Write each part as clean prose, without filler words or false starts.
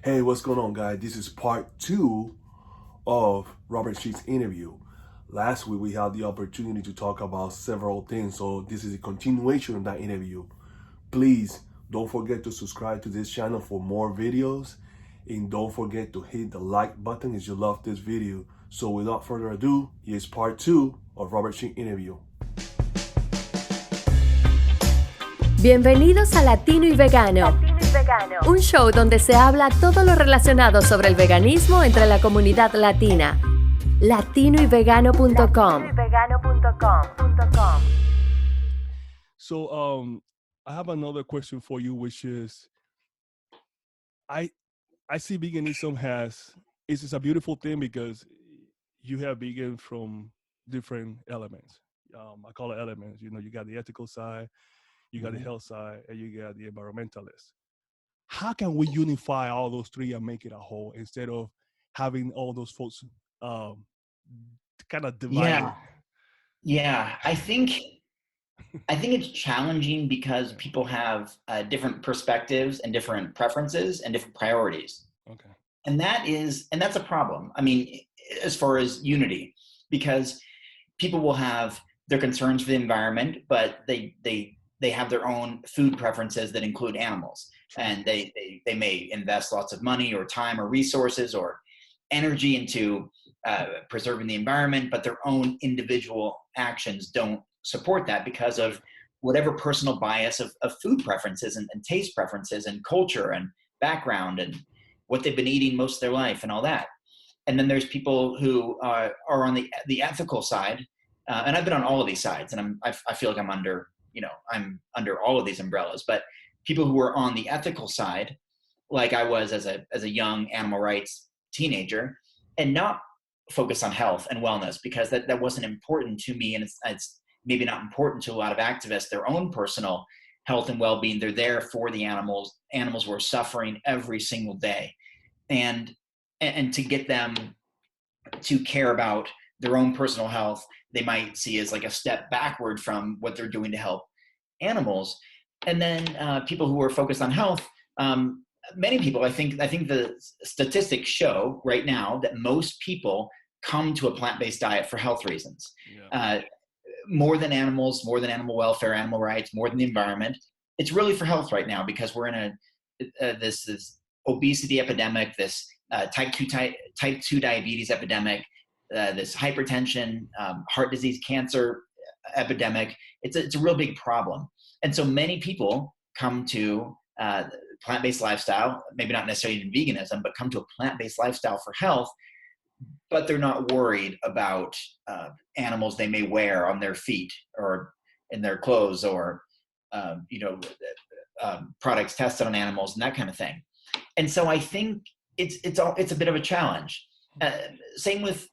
Hey, what's going on, guys? This is part two of Robert Cheeke's interview. Last week, we had the opportunity to talk about several things, so this is a continuation of that interview. Please don't forget to subscribe to this channel for more videos, and don't forget to hit the like button if you love this video. So, without further ado, here's part two of Robert Cheeke interview. Bienvenidos a Latino y Vegano, un show donde se habla todo lo relacionado sobre el veganismo entre la comunidad latina. latinoyvegano.com. So I have another question for you, which is I see veganism it's a beautiful thing because you have vegan from different elements. I call it elements. You know, you got the ethical side, you got the health side, and you got the environmentalist. How can we unify all those three and make it a whole instead of having all those folks kind of divided? Yeah. I think it's challenging because people have different perspectives and different preferences and different priorities. Okay. And that's a problem. I mean, as far as unity, because people will have their concerns for the environment, but they have their own food preferences that include animals. And they may invest lots of money or time or resources or energy into preserving the environment, but their own individual actions don't support that because of whatever personal bias of food preferences and taste preferences and culture and background and what they've been eating most of their life and all that. And then there's people who are on the ethical side, and I've been on all of these sides, and I feel like I'm under all of these umbrellas, but people who are on the ethical side, like I was as a young animal rights teenager, and not focus on health and wellness because that wasn't important to me, and it's maybe not important to a lot of activists, their own personal health and well-being. They're there for the animals. Animals were suffering every single day. And to get them to care about their own personal health, they might see as like a step backward from what they're doing to help animals. And then people who are focused on health, many people, I think the statistics show right now that most people come to a plant-based diet for health reasons. Yeah. More than animals, more than animal welfare, animal rights, more than the environment. It's really for health right now because we're in this obesity epidemic, this type 2 diabetes epidemic, this hypertension, heart disease, cancer epidemic. It's a real big problem. And so many people come to plant-based lifestyle, maybe not necessarily in veganism, but come to a plant-based lifestyle for health, but they're not worried about animals they may wear on their feet or in their clothes or, products tested on animals and that kind of thing. And so I think it's a bit of a challenge. Same with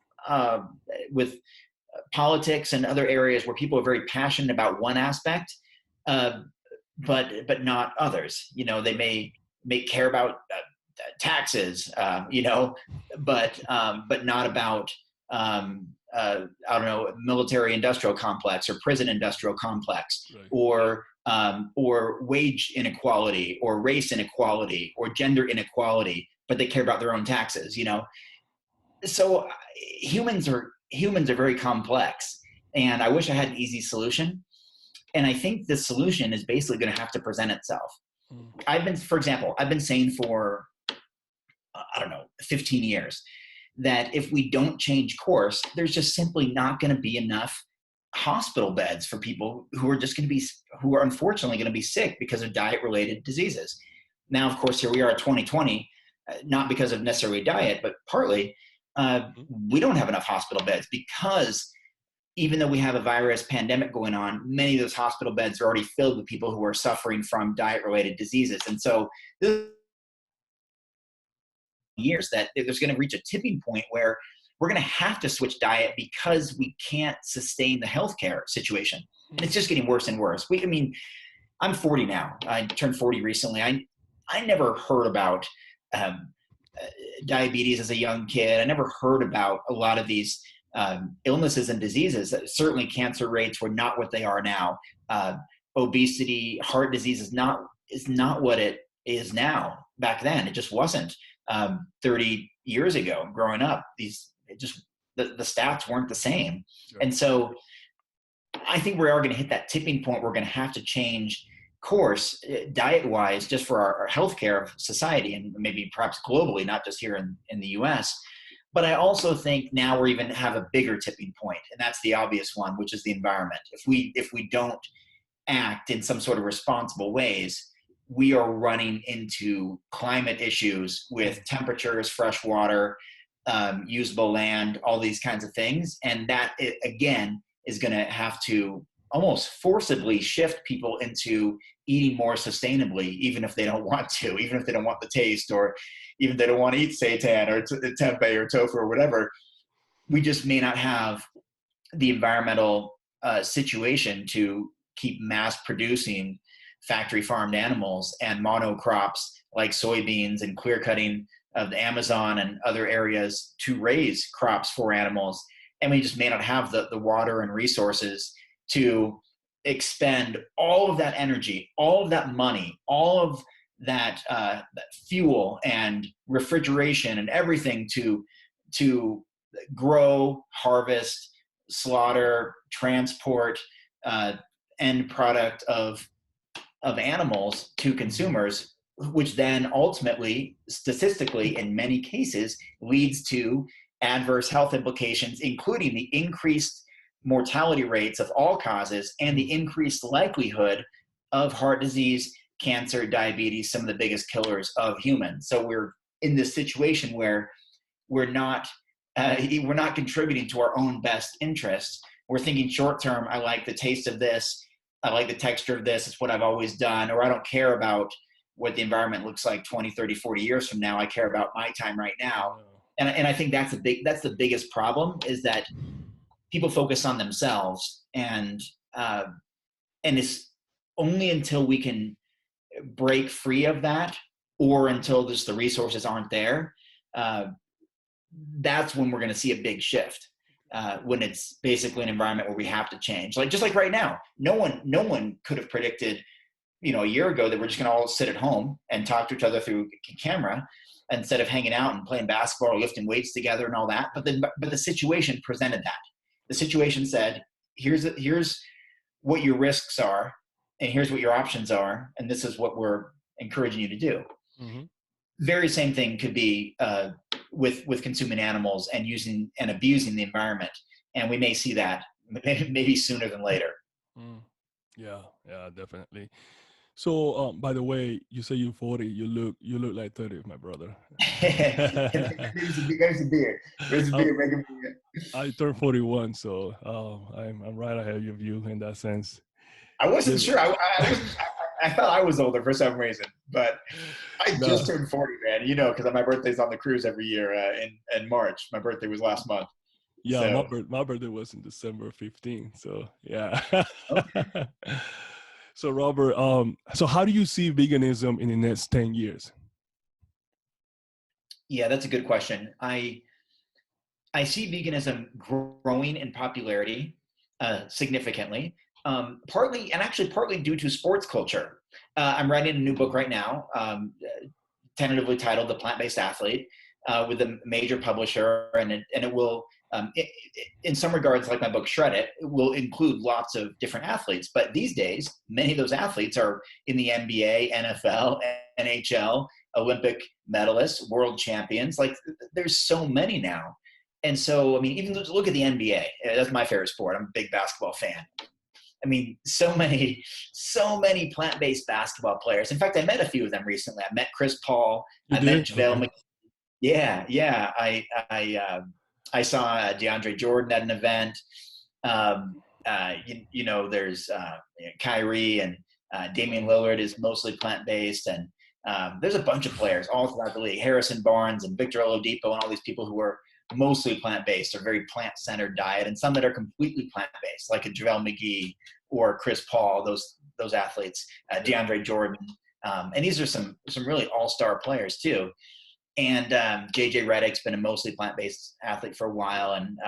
politics and other areas where people are very passionate about one aspect, but not others. You know, they may care about taxes, but not about I don't know, military industrial complex or prison industrial complex, right. Or wage inequality or race inequality or gender inequality, but they care about their own taxes. So humans are very complex, and I wish I had an easy solution. And I think the solution is basically going to have to present itself. I've been saying for 15 years that if we don't change course, there's just simply not going to be enough hospital beds for people who are unfortunately going to be sick because of diet-related diseases. Now, of course, here we are at 2020, not because of necessarily diet, but partly we don't have enough hospital beds because even though we have a virus pandemic going on, many of those hospital beds are already filled with people who are suffering from diet-related diseases. And so years that there's going to reach a tipping point where we're going to have to switch diet because we can't sustain the healthcare situation. And it's just getting worse and worse. I'm 40 now. I turned 40 recently. I never heard about diabetes as a young kid. I never heard about a lot of these illnesses and diseases. Certainly cancer rates were not what they are now. Obesity, heart disease is not what it is now. Back then, it just wasn't. 30 years ago growing up. The stats weren't the same. Sure. And so I think we are going to hit that tipping point. We're going to have to change course diet-wise just for our healthcare of society, and maybe perhaps globally, not just here in the US. But I also think now we're even have a bigger tipping point, and that's the obvious one, which is the environment. If we don't act in some sort of responsible ways, we are running into climate issues with temperatures, fresh water, usable land, all these kinds of things. And that, again, is going to have to almost forcibly shift people into eating more sustainably, even if they don't want to, even if they don't want the taste, or even if they don't want to eat seitan or tempeh or tofu or whatever. We just may not have the environmental situation to keep mass producing factory farmed animals and monocrops like soybeans and clear cutting of the Amazon and other areas to raise crops for animals. And we just may not have the water and resources to expend all of that energy, all of that money, all of that fuel and refrigeration and everything to grow, harvest, slaughter, transport, end product of animals to consumers, which then ultimately, statistically, in many cases, leads to adverse health implications, including the increased mortality rates of all causes and the increased likelihood of heart disease, cancer, diabetes, some of the biggest killers of humans. So we're in this situation where we're not contributing to our own best interests. We're thinking short term. I like the taste of this. I like the texture of this. It's what I've always done. Or I don't care about what the environment looks like 20, 30, 40 years from now. I care about my time right now. And I think that's the biggest problem, is that people focus on themselves, and it's only until we can break free of that, or until just the resources aren't there, that's when we're going to see a big shift. When it's basically an environment where we have to change, just like right now, no one could have predicted, a year ago, that we're just going to all sit at home and talk to each other through camera instead of hanging out and playing basketball or lifting weights together and all that. But the situation presented that. The situation said, here's what your risks are, and here's what your options are, and this is what we're encouraging you to do. Mm-hmm. Very same thing could be with consuming animals and using and abusing the environment, and we may see that maybe sooner than later. Yeah, definitely. So, by the way, you say you're 40. You look like 30, my brother. There's a beard. I turned 41, so I'm right ahead of you in that sense. I wasn't sure. I thought I was older for some reason, but I just turned 40, man. Because my birthday's on the cruise every year in March. My birthday was last month. Yeah, so. my birthday was in December 15th. So yeah. Okay. So Robert, so how do you see veganism in the next 10 years? Yeah, that's a good question. I see veganism growing in popularity significantly, partly due to sports culture. I'm writing a new book right now, tentatively titled The Plant-Based Athlete, with a major publisher, and it will, in some regards, like my book Shred It will include lots of different athletes. But these days, many of those athletes are in the NBA, NFL, NHL, Olympic medalists, world champions. There's so many now. And so, even look at the NBA. That's my favorite sport. I'm a big basketball fan. So many plant-based basketball players. In fact, I met a few of them recently. I met Chris Paul. I met JaVale McGee. Yeah. I saw DeAndre Jordan at an event. There's Kyrie, and Damian Lillard is mostly plant-based, and there's a bunch of players all throughout the league. Harrison Barnes and Victor Oladipo and all these people who are mostly plant-based, or very plant-centered diet, and some that are completely plant-based, like a JaVale McGee or Chris Paul, those athletes, DeAndre Jordan. And these are some really all-star players too. And JJ Redick's been a mostly plant-based athlete for a while. And,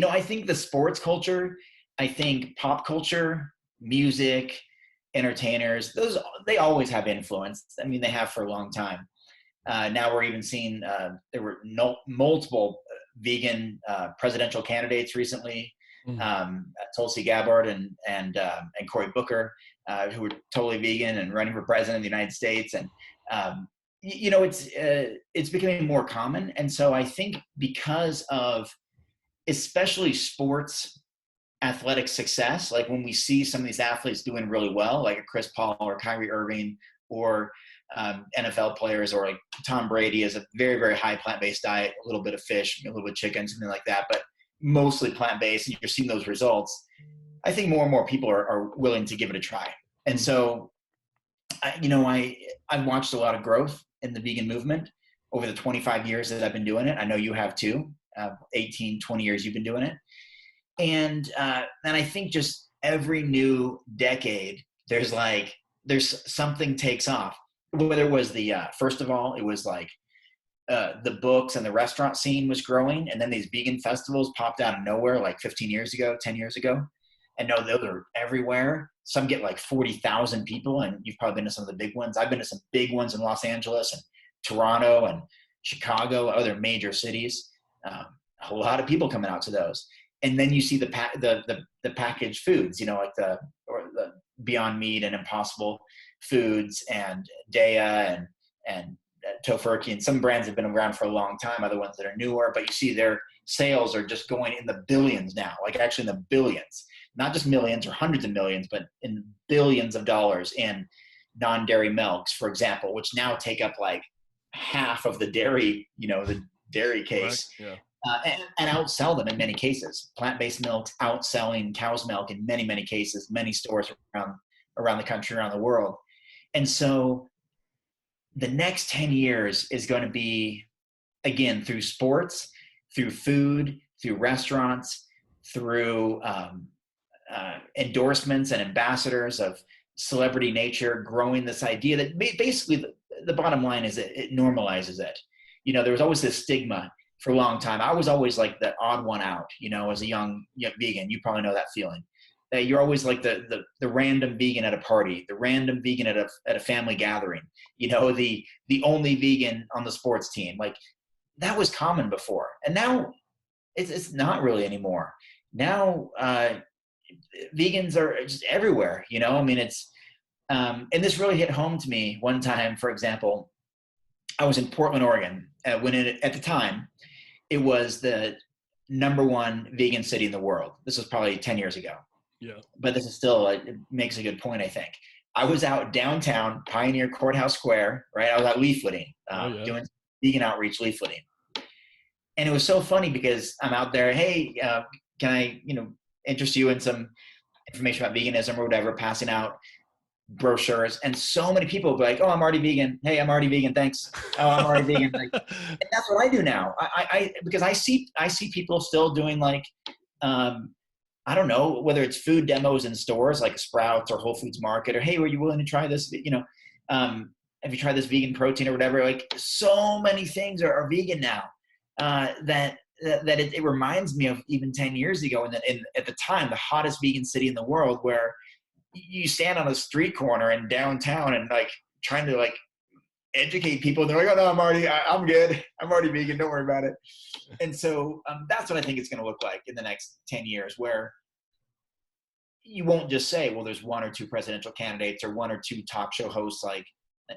I think the sports culture, I think pop culture, music, entertainers, they always have influence. They have for a long time. Now we're even seeing there were multiple vegan presidential candidates recently. Tulsi Gabbard and Cory Booker, who were totally vegan and running for president of the United States. And it's becoming more common. And so I think because of especially sports athletic success, like when we see some of these athletes doing really well, like a Chris Paul or Kyrie Irving or NFL players, or like Tom Brady is a very, very high plant-based diet, a little bit of fish, a little bit of chicken, something like that, but mostly plant-based, and you're seeing those results. I think more and more people are willing to give it a try. And so, I've watched a lot of growth in the vegan movement over the 25 years that I've been doing it. I know you have too, 18, 20 years you've been doing it. And I think just every new decade, there's something takes off. Whether it was first of all, it was like the books and the restaurant scene was growing. And then these vegan festivals popped out of nowhere like 15 years ago, 10 years ago. And no, those are everywhere. Some get like 40,000 people, and you've probably been to some of the big ones. I've been to some big ones in Los Angeles and Toronto and Chicago, other major cities. A lot of people coming out to those. And then you see the packaged foods, like the Beyond Meat and Impossible Foods and Daiya and Tofurky, and some brands have been around for a long time, other ones that are newer, but you see their sales are just going in the billions now, like actually in the billions, not just millions or hundreds of millions, but in billions of dollars in non-dairy milks, for example, which now take up like half of the dairy, the dairy case. Yeah. And outsell them in many cases. Plant-based milks outselling cow's milk in many, many cases, many stores around the country, around the world. And so the next 10 years is going to be, again, through sports, through food, through restaurants, through endorsements and ambassadors of celebrity nature, growing this idea that basically the bottom line is it normalizes it. There was always this stigma for a long time. I was always like the odd one out, as a young vegan. You probably know that feeling. That you're always like the random vegan at a party, the random vegan at a family gathering, the only vegan on the sports team. Like that was common before. And now it's not really anymore. Now vegans are just everywhere, it's and this really hit home to me one time. For example, I was in Portland, Oregon, when at the time, it was the #1 vegan city in the world. This was probably 10 years ago. Yeah. But this is still, it makes a good point, I think. I was out downtown, Pioneer Courthouse Square, right? I was out leafleting, doing vegan outreach leafleting. And it was so funny because I'm out there, hey, can I, interest you in some information about veganism or whatever, passing out brochures, and so many people be like, oh, I'm already vegan. Hey, I'm already vegan. Thanks. Oh, I'm already vegan. Like, and that's what I do now. Because I see people still doing like, I don't know, whether it's food demos in stores like Sprouts or Whole Foods Market, or, hey, were you willing to try this? Have you tried this vegan protein or whatever? Like so many things are vegan now, that it reminds me of even 10 years ago. And at the time, the hottest vegan city in the world, where you stand on a street corner in downtown and like trying to like educate people, and they're like, oh no, I'm good. I'm already vegan. Don't worry about it. And so that's what I think it's going to look like in the next 10 years, where you won't just say, well, there's 1 or 2 presidential candidates or 1 or 2 talk show hosts like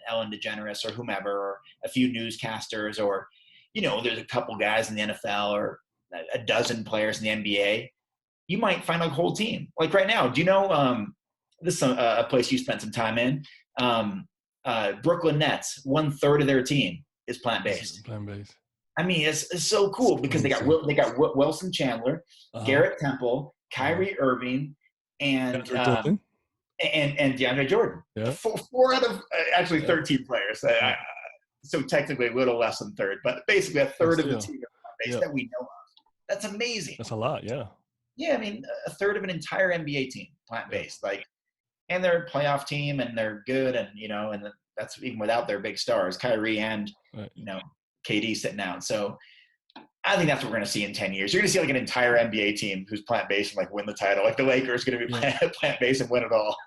Ellen DeGeneres or whomever, or a few newscasters, or, there's a couple guys in the NFL or a dozen players in the NBA. You might find a whole team. Like right now, do you know, this is a place you spent some time in. Brooklyn Nets, 1/3 of their team is plant-based. Plant-based. I mean, it's so cool because they got Wilson Chandler, Garrett Temple, Kyrie Irving, and DeAndre Jordan. Yeah. 4 out of actually 13 players. So technically a little less than third, but basically a third of the team are plant-based that we know of. That's amazing. That's a lot, yeah. Yeah, I mean, a third of an entire NBA team plant-based, and they're a playoff team, and they're good, and and that's even without their big stars, Kyrie and KD sitting out. So I think that's what we're going to see in 10 years. You're going to see like an entire NBA team who's plant-based and like win the title. Like the Lakers going to be plant-based and win it all.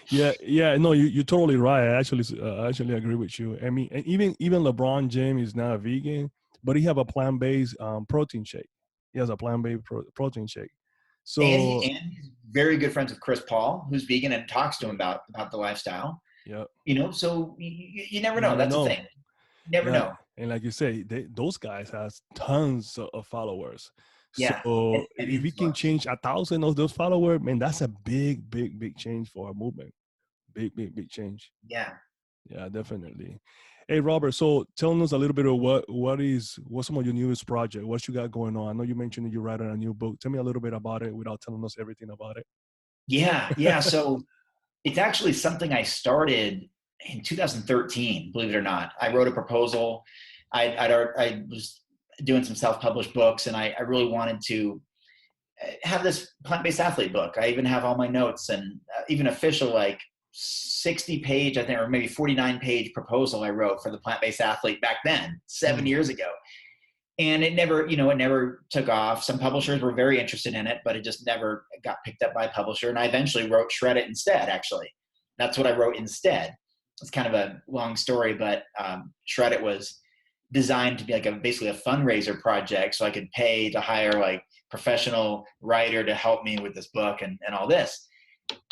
Yeah. No, you're totally right. I actually agree with you. I mean, and even LeBron James is not a vegan, but he have a plant-based protein shake. He has a plant-based protein shake. So And he's very good friends with Chris Paul, who's vegan, and talks to him about the lifestyle. yeah, So you never you know. never That's the know. thing. You never Yeah, know. and like you say, those guys has tons of followers. Yeah, So and if we can influence. change 1,000 of those followers, man, that's a big change for our movement. Big change. Yeah. Yeah, definitely. Hey, Robert. So tell us a little bit of what's some of your newest project? What you got going on? I know you mentioned that you're writing a new book. Tell me a little bit about it without telling us everything about it. Yeah. So it's actually something I started in 2013, believe it or not. I wrote a proposal. I was doing some self-published books, and I really wanted to have this plant-based athlete book. I even have all my notes and even official 60-page, I think, or maybe 49-page proposal I wrote for the plant-based athlete back then, 7 years ago. And it never took off. Some publishers were very interested in it, but it just never got picked up by a publisher. And I eventually wrote Shred It instead, actually. That's what I wrote instead. It's kind of a long story, but Shred It was designed to be basically a fundraiser project, so I could pay to hire professional writer to help me with this book and all this.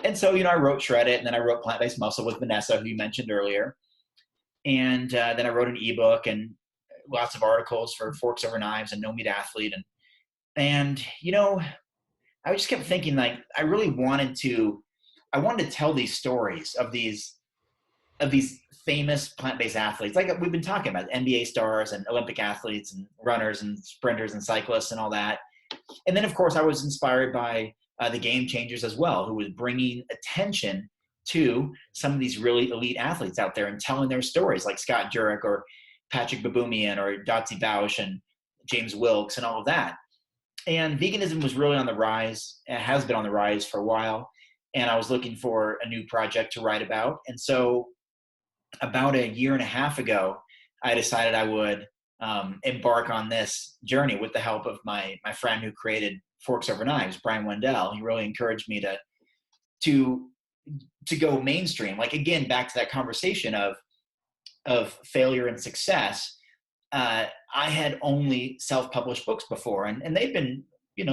And so, I wrote Shred It, and then I wrote Plant-Based Muscle with Vanessa, who you mentioned earlier. And then I wrote an ebook and lots of articles for Forks Over Knives and No Meat Athlete. And I just kept thinking, I really wanted to tell these stories of these famous plant-based athletes, like we've been talking about, NBA stars and Olympic athletes and runners and sprinters and cyclists and all that. And then, of course, I was inspired by the Game Changers as well, who was bringing attention to some of these really elite athletes out there and telling their stories, like Scott Jurek or Patrick Baboumian or Dotsie Bausch and James Wilkes and all of that. And veganism was really on the rise. It has been on the rise for a while. And I was looking for a new project to write about. And so about a year and a half ago, I decided I would embark on this journey with the help of my friend who created Forks Over Knives, Brian Wendell. He really encouraged me to go mainstream. Again, back to that conversation of failure and success. I had only self-published books before, and they've been,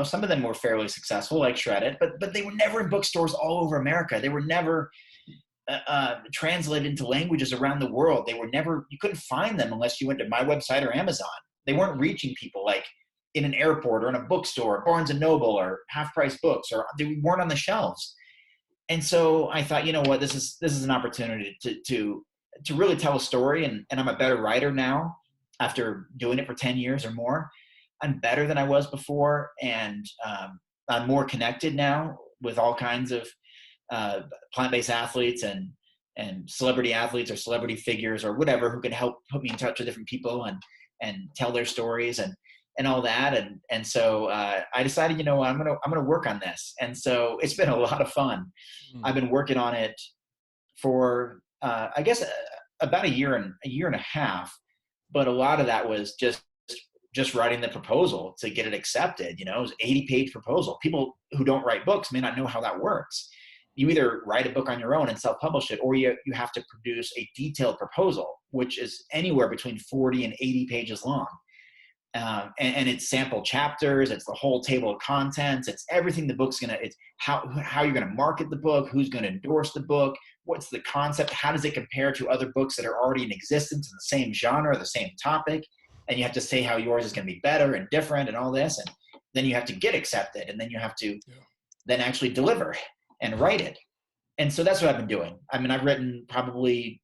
some of them were fairly successful, like Shred It, but they were never in bookstores all over America. They were never translated into languages around the world. You couldn't find them unless you went to my website or Amazon. They weren't reaching people in an airport or in a bookstore, Barnes and Noble or Half Price Books, or they weren't on the shelves. And so I thought, what, this is an opportunity to really tell a story. And I'm a better writer now after doing it for 10 years or more. I'm better than I was before. And I'm more connected now with all kinds of plant-based athletes and celebrity athletes or celebrity figures or whatever, who can help put me in touch with different people and tell their stories and all that. And so I decided, I'm gonna work on this. And so it's been a lot of fun. I've been working on it for I guess about a year and a half, but a lot of that was just writing the proposal to get it accepted. It was an 80-page proposal. People who don't write books may not know how that works. You either write a book on your own and self-publish it, or you have to produce a detailed proposal, which is anywhere between 40 and 80 pages long. And it's sample chapters, it's the whole table of contents, it's everything the book's it's how you're gonna market the book, who's gonna endorse the book, what's the concept, how does it compare to other books that are already in existence in the same genre, the same topic, and you have to say how yours is gonna be better and different and all this, and then you have to get accepted, and then you have to then actually deliver and write it. And so that's what I've been doing. I mean, I've written probably,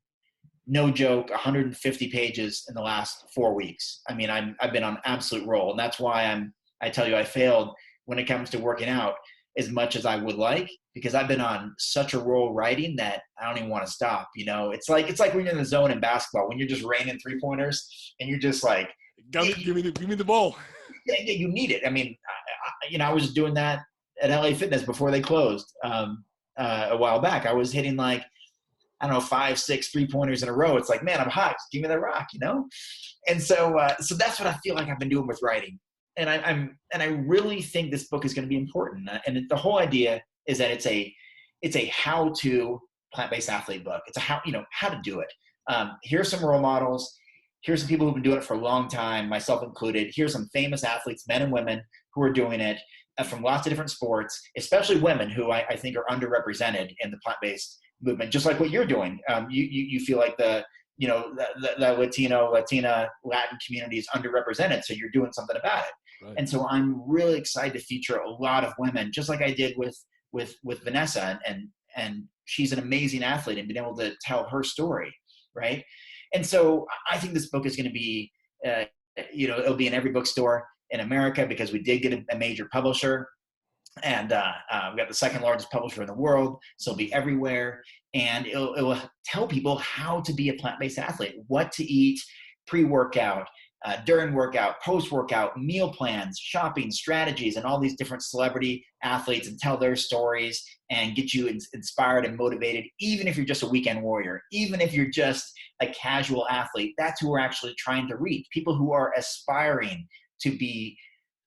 no joke, 150 pages in the last 4 weeks. I mean, I've been on absolute roll. And that's why I tell you, I failed when it comes to working out as much as I would like, because I've been on such a roll writing that I don't even want to stop. It's like when you're in the zone in basketball, when you're just raining 3-pointers and you're just like, give me the ball. Yeah, you need it. I mean, I was doing that at LA Fitness before they closed a while back. I was hitting 5, 6 3-pointers in a row. It's like, man, I'm hot. Just give me that rock, And so that's what I feel like I've been doing with writing. And I really think this book is going to be important. And the whole idea is that it's a how-to plant-based athlete book. It's a how to do it. Here's some role models. Here's some people who've been doing it for a long time, myself included. Here's some famous athletes, men and women, who are doing it from lots of different sports, especially women who I think are underrepresented in the plant-based movement, just like what you're doing. You feel like the Latina, Latin community is underrepresented, so you're doing something about it. Right. And so I'm really excited to feature a lot of women, just like I did with Vanessa, and she's an amazing athlete, and being able to tell her story, right? And so I think this book is going to be, it'll be in every bookstore in America, because we did get a major publisher, and we got the second largest publisher in the world, so it'll be everywhere. And it'll tell people how to be a plant-based athlete, what to eat pre-workout, during workout, post-workout, meal plans, shopping strategies, and all these different celebrity athletes, and tell their stories and get you inspired and motivated. Even if you're just a weekend warrior, even if you're just a casual athlete, that's who we're actually trying to reach. People who are aspiring to be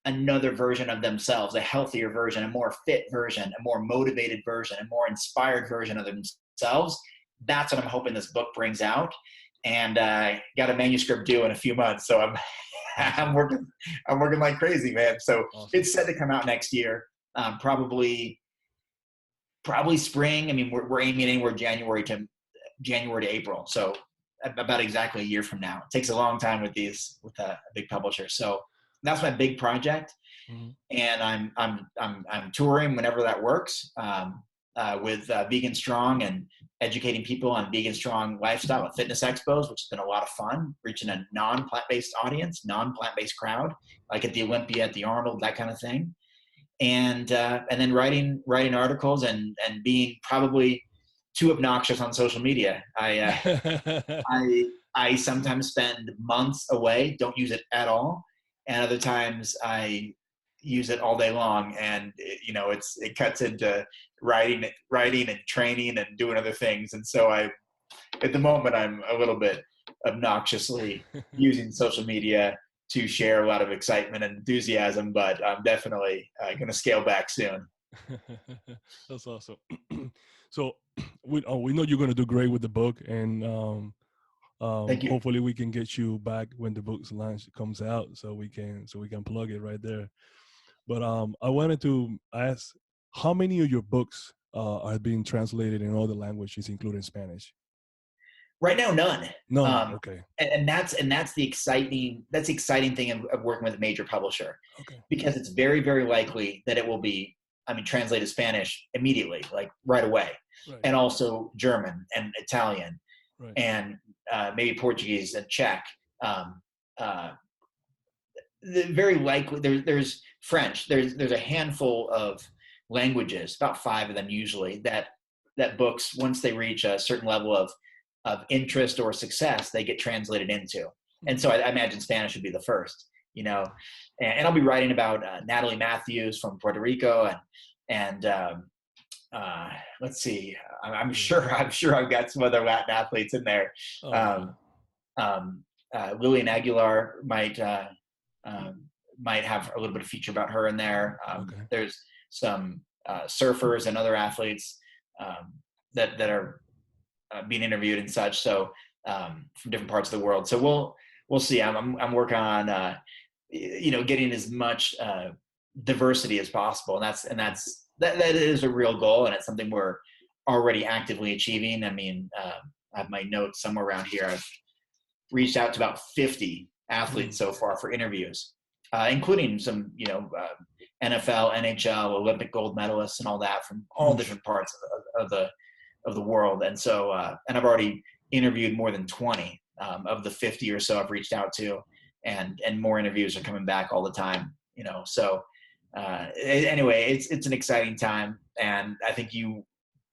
another version of themselves, a healthier version, a more fit version, a more motivated version, a more inspired version of themselves. That's what I'm hoping this book brings out. And got a manuscript due in a few months, so I'm working like crazy, man. So awesome. It's set to come out next year, probably spring. I mean, we're aiming anywhere January to April, so about exactly a year from now. It takes a long time with a big publisher. So that's my big project, and I'm touring whenever that works. With Vegan Strong, and educating people on Vegan Strong lifestyle at fitness expos, which has been a lot of fun, reaching a non-plant-based audience, non-plant-based crowd, like at the Olympia, at the Arnold, that kind of thing. And then writing articles and being probably too obnoxious on social media. I sometimes spend months away, don't use it at all. And other times I use it all day long, and it cuts into writing and training and doing other things. And so at the moment, I'm a little bit obnoxiously using social media to share a lot of excitement and enthusiasm, but I'm definitely going to scale back soon. That's awesome. So we know you're going to do great with the book, and Thank you. Hopefully we can get you back when the book's launch comes out, so we can plug it right there. But I wanted to ask, how many of your books are being translated in other languages, including Spanish? Right now, none. None. Okay. And that's the exciting thing of working with a major publisher. Okay. Because it's very, very likely that it will be, translated Spanish immediately, like right away, right. And also German and Italian, right. And maybe Portuguese and Czech. Very likely there's French. There's a handful of languages, about 5 of them usually, that books, once they reach a certain level of interest or success, they get translated into. And so I imagine Spanish would be the first, and I'll be writing about Natalie Matthews from Puerto Rico, and let's see, I'm sure I've got some other Latin athletes in there. Lillian Aguilar might have a little bit of feature about her in there. Okay. There's some surfers and other athletes that are being interviewed and such. So from different parts of the world. So we'll see. I'm working on getting as much diversity as possible, and that is a real goal, and it's something we're already actively achieving. I have my notes somewhere around here. I've reached out to about 50 athletes so far for interviews, including some, NFL, NHL, Olympic gold medalists, and all that from all different parts of the world. And so, and I've already interviewed more than 20 of the 50 or so I've reached out to, and more interviews are coming back all the time. So anyway, it's an exciting time, and I think you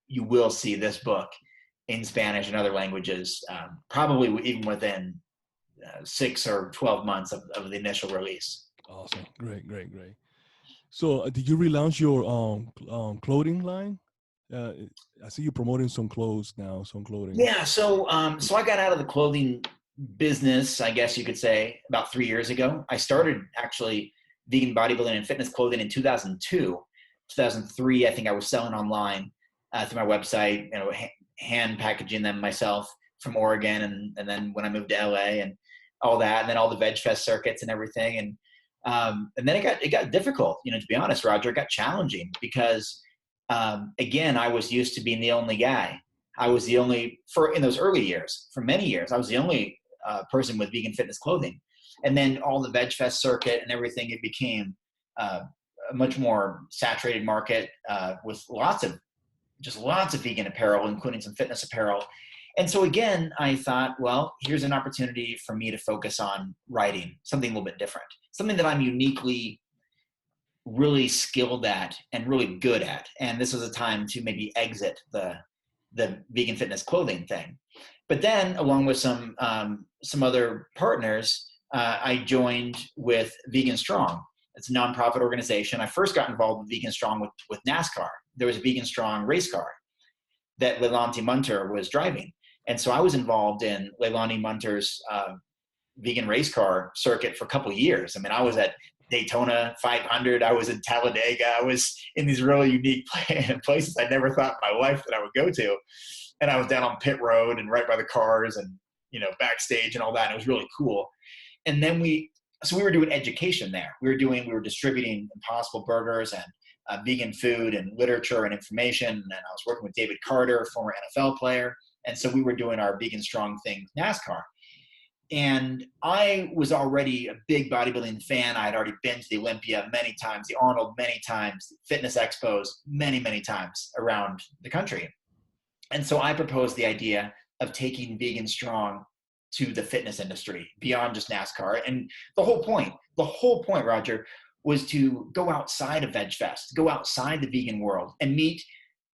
will see this book in Spanish and other languages, probably even within 6 or 12 months of the initial release. Awesome. Great. So did you relaunch your clothing line? I see you promoting some clothes now, some clothing. Yeah. So I got out of the clothing business, I guess you could say, about 3 years ago. I started actually vegan bodybuilding and fitness clothing in 2002. 2003, I think I was selling online through my website, hand packaging them myself from Oregon, and then when I moved to LA and all that, and then all the Veg Fest circuits and everything, and then it got difficult. You know, to be honest, Roger, it got challenging because again, I was used to being the only guy. I was the only in those early years, for many years, I was the only person with vegan fitness clothing, and then all the Veg Fest circuit and everything, it became a much more saturated market with lots of vegan apparel, including some fitness apparel. And so again, I thought, well, here's an opportunity for me to focus on writing something a little bit different, something that I'm uniquely really skilled at and really good at. And this was a time to maybe exit the vegan fitness clothing thing. But then, along with some other partners, I joined with Vegan Strong. It's a nonprofit organization. I first got involved with Vegan Strong with NASCAR. There was a Vegan Strong race car that Leilani Munter was driving. And so I was involved in Leilani Munter's vegan race car circuit for a couple of years. I mean, I was at Daytona 500. I was in Talladega. I was in these really unique places I never thought in my life that I would go to. And I was down on pit road and right by the cars and, you know, backstage and all that. And it was really cool. And then we were doing education there. We were distributing Impossible Burgers and vegan food and literature and information. And I was working with David Carter, former NFL player. And so we were doing our Vegan Strong thing, NASCAR. And I was already a big bodybuilding fan. I had already been to the Olympia many times, the Arnold many times, fitness expos many, many times around the country. And so I proposed the idea of taking Vegan Strong to the fitness industry beyond just NASCAR. And the whole point, Roger, was to go outside of Veg Fest, go outside the vegan world and meet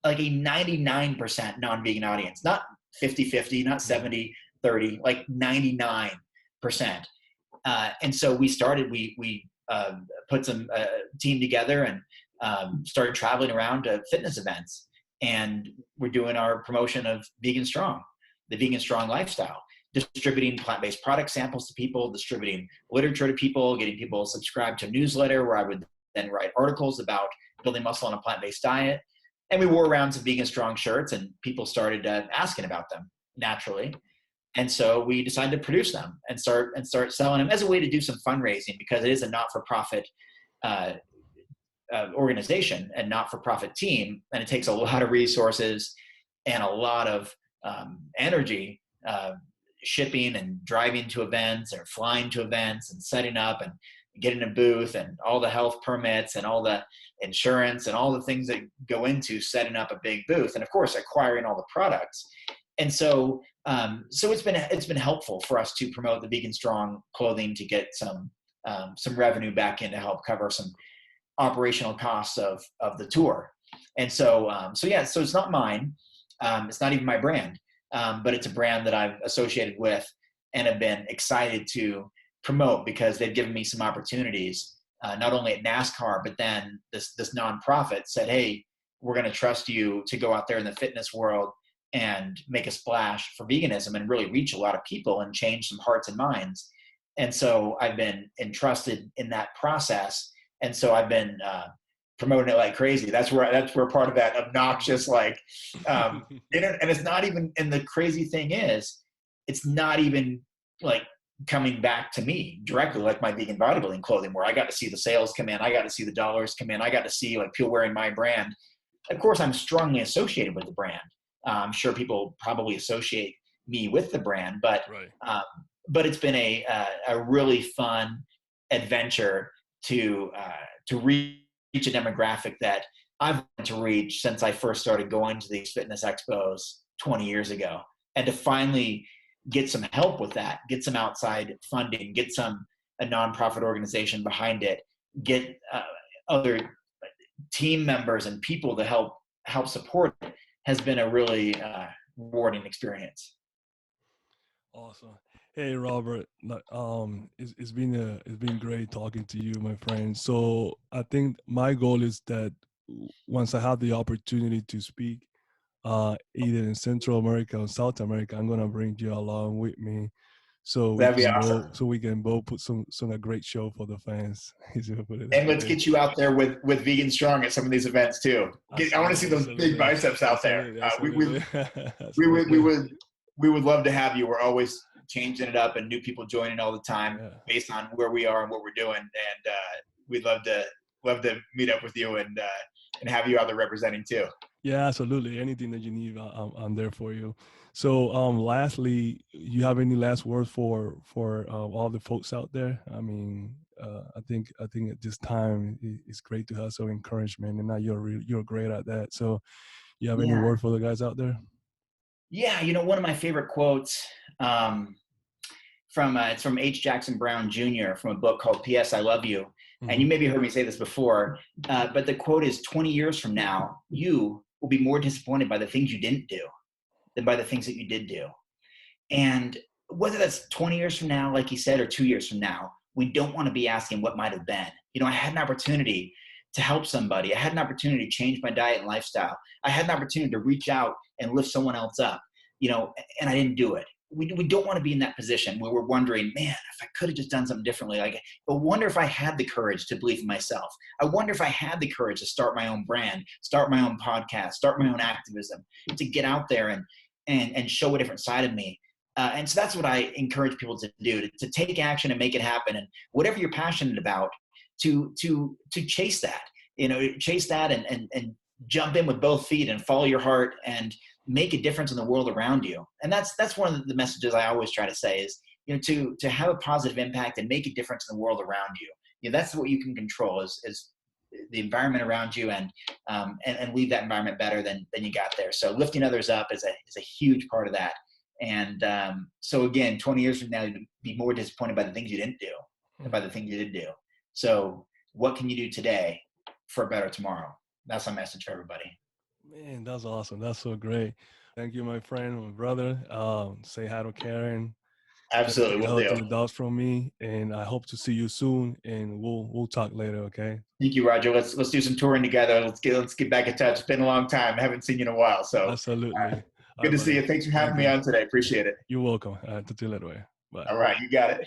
like a 99% non-vegan audience, not 50-50, not 70-30, like 99%. And so we put some team together and started traveling around to fitness events. And we're doing our promotion of Vegan Strong, the Vegan Strong lifestyle, distributing plant-based product samples to people, distributing literature to people, getting people subscribed to a newsletter where I would then write articles about building muscle on a plant-based diet. And we wore around some Vegan Strong shirts and people started asking about them naturally. And so we decided to produce them and start selling them as a way to do some fundraising, because it is a not-for-profit organization and not-for-profit team. And it takes a lot of resources and a lot of energy, shipping and driving to events or flying to events and setting up and getting a booth and all the health permits and all the insurance and all the things that go into setting up a big booth. And of course, acquiring all the products. And so it's been helpful for us to promote the Vegan Strong clothing to get some revenue back in to help cover some operational costs of the tour. And so it's not mine. It's not even my brand, but it's a brand that I've associated with and have been excited to promote because they've given me some opportunities, not only at NASCAR, but then this nonprofit said, hey, we're going to trust you to go out there in the fitness world and make a splash for veganism and really reach a lot of people and change some hearts and minds. And so I've been entrusted in that process. And so I've been promoting it like crazy. That's where part of that obnoxious, like, and it's not even, and the crazy thing is, it's not even like coming back to me directly, like my vegan bodybuilding clothing, where I got to see the sales come in. I got to see the dollars come in. I got to see like people wearing my brand. Of course, I'm strongly associated with the brand. I'm sure people probably associate me with the brand, but it's been a really fun adventure to reach a demographic that I've wanted to reach since I first started going to these fitness expos 20 years ago, and to finally get some help with that, get some outside funding, get a nonprofit organization behind it, get other team members and people to help support it, has been a really rewarding experience. Awesome. Hey, Robert, it's been great talking to you, my friend. So I think my goal is that once I have the opportunity to speak, either in Central America or South America, I'm gonna bring you along with me, so That'd be awesome. we can both put some a great show for the fans. And let's get you out there with Vegan Strong at some of these events too. I want to see those big biceps out there. We would love to have you. We're always changing it up and new people joining all the time based on where we are and what we're doing. And we'd love to meet up with you and have you out there representing too. Yeah, absolutely. Anything that you need, I'm there for you. So, lastly, you have any last words for all the folks out there? I mean, I think at this time it's great to have some encouragement, and now you're great at that. So, you have any word for the guys out there? Yeah, one of my favorite quotes it's from H. Jackson Brown Jr. from a book called P.S. I Love You. Mm-hmm. And you maybe heard me say this before, but the quote is 20 years from now, you will be more disappointed by the things you didn't do than by the things that you did do. And whether that's 20 years from now, like you said, or 2 years from now, we don't want to be asking what might have been. I had an opportunity to help somebody. I had an opportunity to change my diet and lifestyle. I had an opportunity to reach out and lift someone else up, and I didn't do it. We don't want to be in that position where we're wondering, man, if I could have just done something differently. But wonder if I had the courage to believe in myself. I wonder if I had the courage to start my own brand, start my own podcast, start my own activism, to get out there and show a different side of me. And so that's what I encourage people to do, to take action and make it happen. And whatever you're passionate about, to chase that, chase that and jump in with both feet and follow your heart and make a difference in the world around you. And that's one of the messages I always try to say is, to have a positive impact and make a difference in the world around you. That's what you can control is the environment around you and leave that environment better than you got there. So lifting others up is a huge part of that. And so again, 20 years from now, you'll be more disappointed by the things you didn't do than by the things you did do. So what can you do today for a better tomorrow? That's my message for everybody. Man, that's awesome. That's so great. Thank you, my friend, my brother. Say hi to Karen. Absolutely, will do. To the dogs from me, and I hope to see you soon. And we'll talk later, okay? Thank you, Roger. Let's do some touring together. Let's get back in touch. It's been a long time. I haven't seen you in a while, so absolutely. Good to see you. Thanks for having me on today. Appreciate it. You're welcome. Talk to you later. Bye. All right, you got it.